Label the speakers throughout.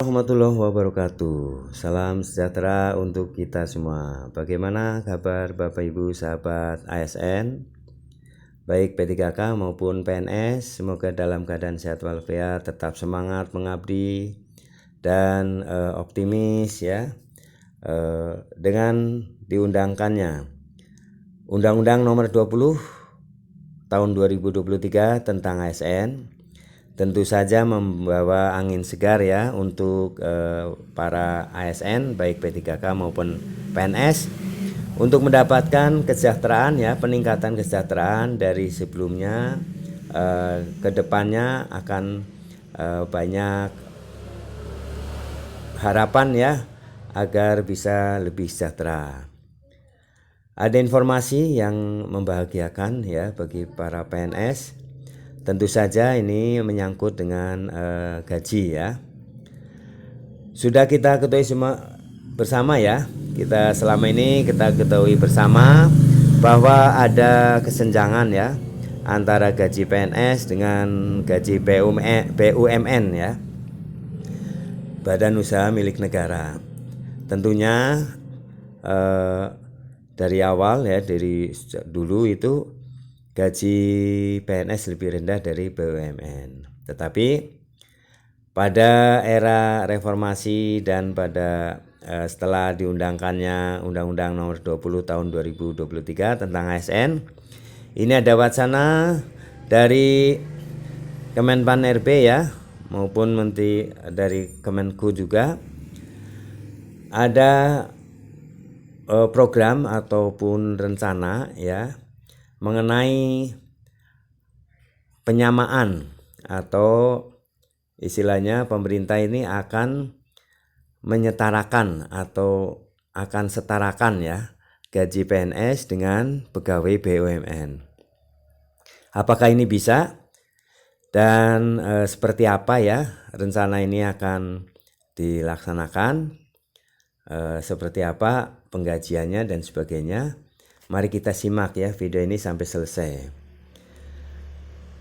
Speaker 1: Warahmatullahi wabarakatuh. Salam sejahtera untuk kita semua. Bagaimana kabar Bapak Ibu sahabat ASN, baik P3K maupun PNS? Semoga dalam keadaan sehat walafiat, tetap semangat mengabdi dan optimis ya, dengan diundangkannya Undang-Undang Nomor 20 Tahun 2023 tentang ASN. Tentu saja membawa angin segar ya untuk para ASN baik P3K maupun PNS untuk mendapatkan kesejahteraan ya, peningkatan kesejahteraan dari sebelumnya. Kedepannya akan banyak harapan ya agar bisa lebih sejahtera. Ada informasi yang membahagiakan ya bagi para PNS. Tentu saja ini menyangkut dengan gaji ya. Sudah kita ketahui semua bersama ya. Kita selama ini kita ketahui bersama bahwa ada kesenjangan ya antara gaji PNS dengan gaji BUMN ya. Badan usaha milik negara. Tentunya dari awal ya, dari dulu itu gaji PNS lebih rendah dari BUMN. Tetapi pada era reformasi dan pada setelah diundangkannya Undang-Undang Nomor 20 Tahun 2023 tentang ASN, ini ada wacana dari Kemenpan RB ya, maupun Menteri dari Kemenku juga, ada program ataupun rencana ya mengenai penyamaan, atau istilahnya pemerintah ini akan menyetarakan atau akan setarakan ya gaji PNS dengan pegawai BUMN. Apakah ini bisa dan seperti apa ya rencana ini akan dilaksanakan, seperti apa penggajiannya dan sebagainya? Mari kita simak ya video ini sampai selesai.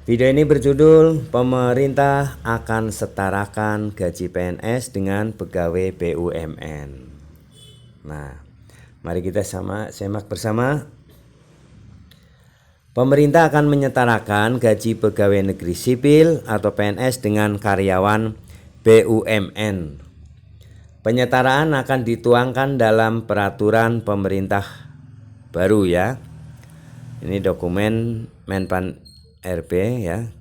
Speaker 1: Video ini berjudul Pemerintah akan setarakan gaji PNS dengan pegawai BUMN. Nah, mari kita simak bersama. Pemerintah akan menyetarakan gaji pegawai negeri sipil atau PNS dengan karyawan BUMN. Penyetaraan akan dituangkan dalam peraturan pemerintah baru ya. Ini dokumen Menpan RB ya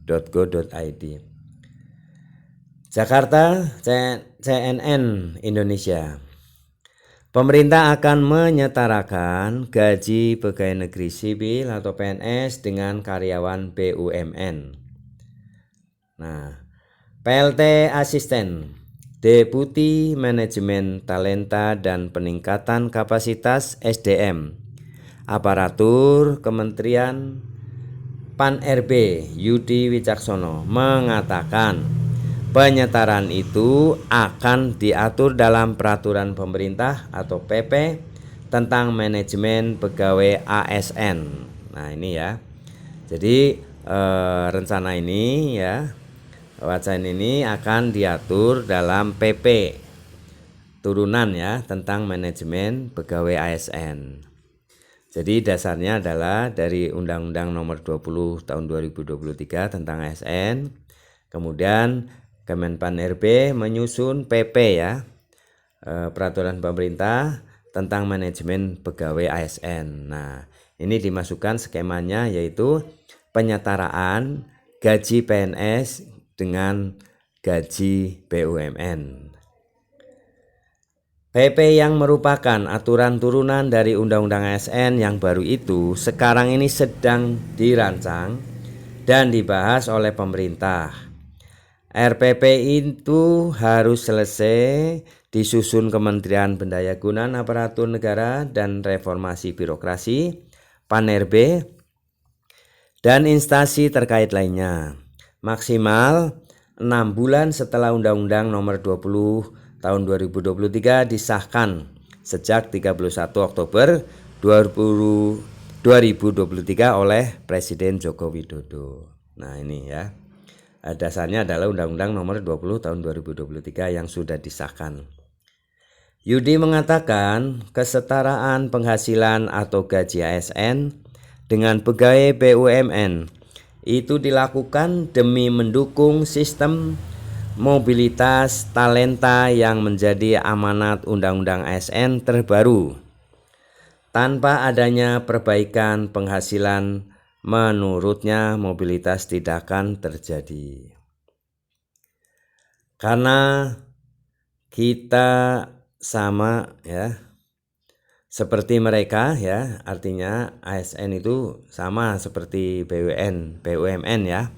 Speaker 1: .go.id. Jakarta, CNN Indonesia. Pemerintah akan menyetarakan gaji pegawai negeri sipil atau PNS dengan karyawan BUMN. Nah, PLT Asisten, Deputi Manajemen Talenta dan Peningkatan Kapasitas SDM, Aparatur Kementerian Pan RB Yudi Wicaksono mengatakan penyetaraan itu akan diatur dalam peraturan pemerintah atau PP tentang manajemen pegawai ASN. Nah ini ya, jadi rencana ini ya, wacana ini akan diatur dalam PP turunan ya tentang manajemen pegawai ASN. Jadi dasarnya adalah dari Undang-Undang Nomor 20 Tahun 2023 tentang ASN. Kemudian Kemenpan RB menyusun PP ya, peraturan pemerintah tentang manajemen pegawai ASN. Nah, ini dimasukkan skemanya yaitu penyetaraan gaji PNS dengan gaji BUMN. PP yang merupakan aturan turunan dari Undang-Undang ASN yang baru itu sekarang ini sedang dirancang dan dibahas oleh pemerintah. RPP itu harus selesai disusun Kementerian Pendayagunaan Aparatur Negara dan Reformasi Birokrasi, PAN-RB, dan instansi terkait lainnya. Maksimal 6 bulan setelah Undang-Undang Nomor 20 Tahun 2023 disahkan sejak 31 Oktober 2023 oleh Presiden Joko Widodo. Nah ini ya. Dasarnya adalah Undang-Undang Nomor 20 Tahun 2023 yang sudah disahkan. Yudi mengatakan kesetaraan penghasilan atau gaji ASN dengan pegawai BUMN itu dilakukan demi mendukung sistem mobilitas talenta yang menjadi amanat Undang-Undang ASN terbaru. Tanpa adanya perbaikan penghasilan, menurutnya mobilitas tidak akan terjadi. Karena kita sama ya seperti mereka ya, artinya ASN itu sama seperti BUMN ya.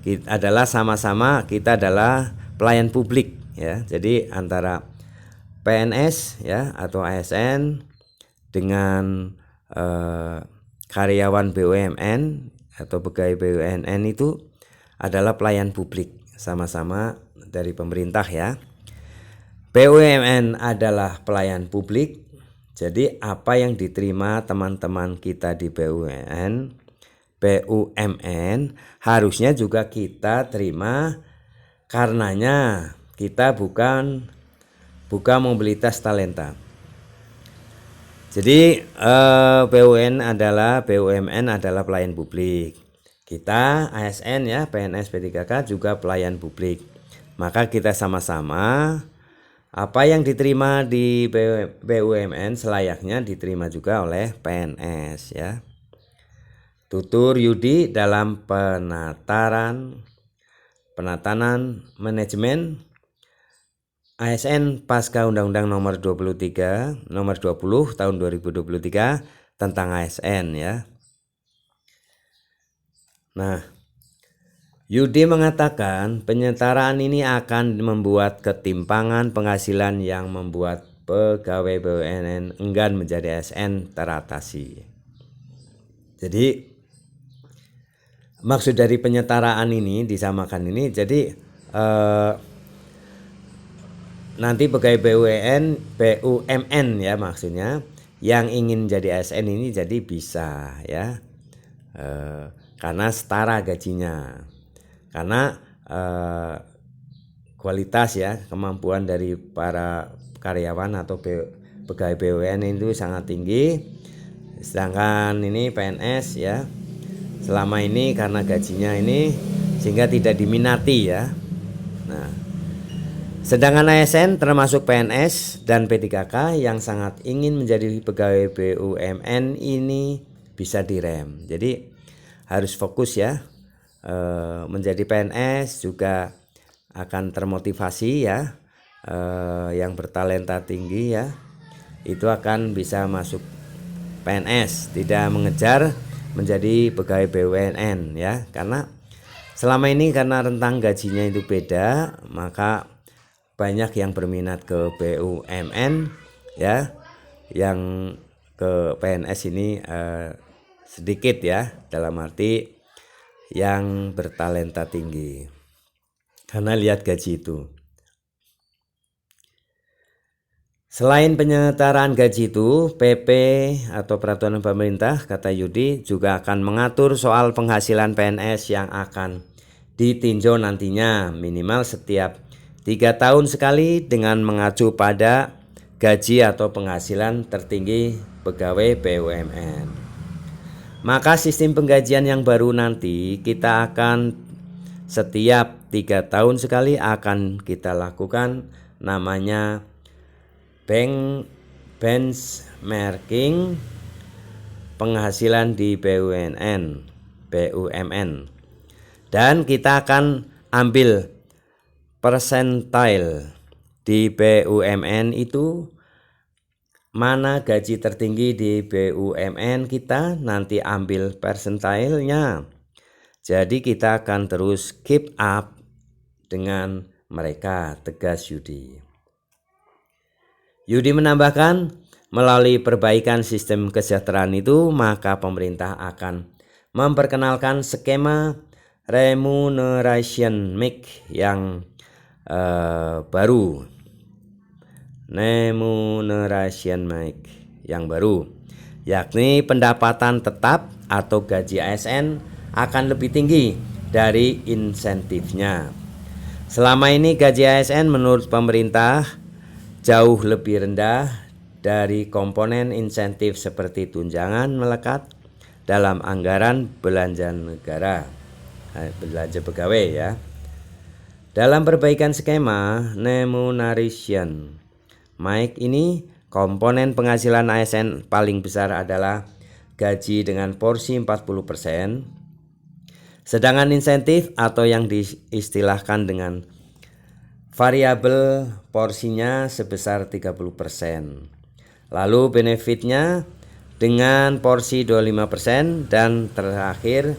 Speaker 1: Kita adalah sama-sama, kita adalah pelayan publik ya. Jadi antara PNS ya atau ASN dengan karyawan BUMN atau pegawai BUMN itu adalah pelayan publik, sama-sama dari pemerintah ya. BUMN adalah pelayan publik, jadi apa yang diterima teman-teman kita di BUMN harusnya juga kita terima, karenanya kita bukan mobilitas talenta. Jadi BUMN adalah pelayan publik. Kita ASN ya, PNS P3K juga pelayan publik. Maka kita sama-sama apa yang diterima di BUMN selayaknya diterima juga oleh PNS ya. Tutur Yudi dalam penatanan manajemen ASN pasca Undang-Undang Nomor 20 Tahun 2023 tentang ASN ya. Nah, Yudi mengatakan penyetaraan ini akan membuat ketimpangan penghasilan yang membuat pegawai BUMN enggan menjadi ASN teratasi. Jadi maksud dari penyetaraan ini disamakan ini, jadi nanti pegawai BUMN ya maksudnya yang ingin jadi ASN ini jadi bisa ya, karena setara gajinya, karena kualitas ya kemampuan dari para karyawan atau pegawai BUMN itu sangat tinggi, sedangkan ini PNS ya selama ini karena gajinya ini sehingga tidak diminati ya. Nah, sedangkan ASN termasuk PNS dan P3K yang sangat ingin menjadi pegawai BUMN ini bisa direm. Jadi harus fokus ya, menjadi PNS juga akan termotivasi ya, yang bertalenta tinggi ya, itu akan bisa masuk PNS, tidak mengejar menjadi pegawai BUMN ya, karena selama ini karena rentang gajinya itu beda, maka banyak yang berminat ke BUMN ya, yang ke PNS ini sedikit ya, dalam arti yang bertalenta tinggi karena lihat gaji itu. Selain penyetaraan gaji itu, PP atau peraturan pemerintah kata Yudi juga akan mengatur soal penghasilan PNS yang akan ditinjau nantinya minimal setiap 3 tahun sekali dengan mengacu pada gaji atau penghasilan tertinggi pegawai BUMN. Maka sistem penggajian yang baru nanti kita akan setiap 3 tahun sekali akan kita lakukan namanya benchmarking penghasilan di BUMN, dan kita akan ambil persentil di BUMN itu, mana gaji tertinggi di BUMN kita nanti ambil persentilnya. Jadi kita akan terus keep up dengan mereka, tegas Yudi. Yudi menambahkan, melalui perbaikan sistem kesejahteraan itu, maka pemerintah akan memperkenalkan skema remuneration mix yang baru. Remuneration mix yang baru, yakni pendapatan tetap atau gaji ASN akan lebih tinggi dari insentifnya. Selama ini gaji ASN menurut pemerintah jauh lebih rendah dari komponen insentif seperti tunjangan melekat dalam anggaran belanja negara, belanja pegawai ya. Dalam perbaikan skema remuneration Mike ini, komponen penghasilan ASN paling besar adalah gaji dengan porsi 40%, sedangkan insentif atau yang diistilahkan dengan variabel porsinya sebesar 30%. Lalu benefitnya dengan porsi 25% dan terakhir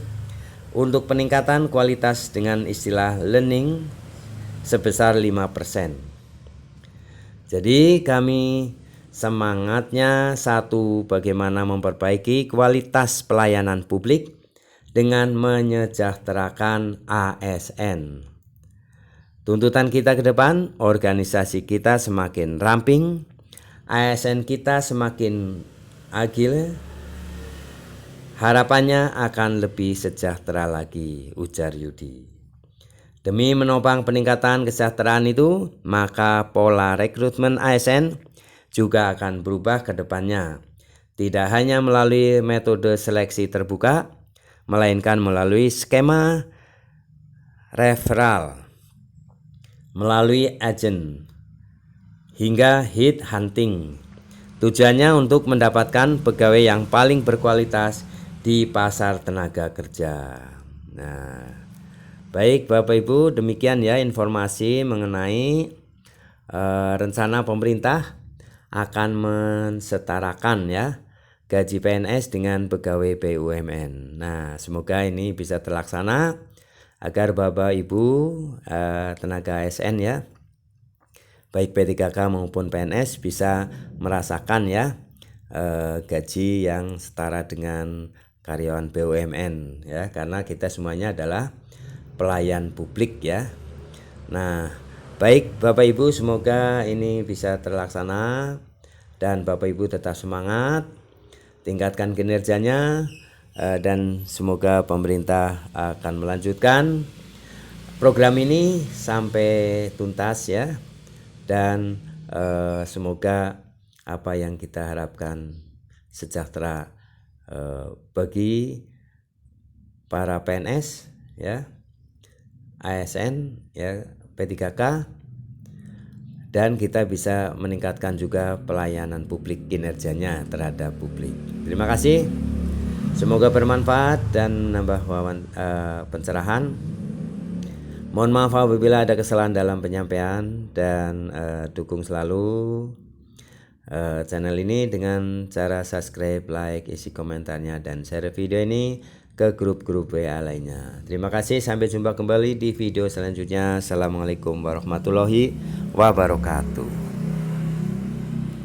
Speaker 1: untuk peningkatan kualitas dengan istilah learning sebesar 5%. Jadi kami semangatnya satu, bagaimana memperbaiki kualitas pelayanan publik dengan menyejahterakan ASN. Tuntutan kita ke depan, organisasi kita semakin ramping, ASN kita semakin agil, harapannya akan lebih sejahtera lagi, ujar Yudi. Demi menopang peningkatan kesejahteraan itu, maka pola rekrutmen ASN juga akan berubah ke depannya. Tidak hanya melalui metode seleksi terbuka, melainkan melalui skema referral, melalui agen, hingga head hunting. Tujuannya untuk mendapatkan pegawai yang paling berkualitas di pasar tenaga kerja. Nah, baik Bapak Ibu, demikian ya informasi mengenai rencana pemerintah akan mensetarakan ya gaji PNS dengan pegawai BUMN. Nah, semoga ini bisa terlaksana agar Bapak Ibu tenaga ASN ya, baik P3K maupun PNS bisa merasakan ya gaji yang setara dengan karyawan BUMN ya, karena kita semuanya adalah pelayan publik ya. Nah, baik Bapak Ibu, semoga ini bisa terlaksana dan Bapak Ibu tetap semangat, tingkatkan kinerjanya, dan semoga pemerintah akan melanjutkan program ini sampai tuntas ya, dan semoga apa yang kita harapkan sejahtera bagi para PNS ya, ASN ya, P3K, dan kita bisa meningkatkan juga pelayanan publik, kinerjanya terhadap publik. Terima kasih, semoga bermanfaat dan menambah pencerahan. Mohon maaf apabila ada kesalahan dalam penyampaian, dan dukung selalu channel ini dengan cara subscribe, like, isi komentarnya, dan share video ini ke grup-grup WA lainnya. Terima kasih, sampai jumpa kembali di video selanjutnya. Assalamualaikum warahmatullahi wabarakatuh.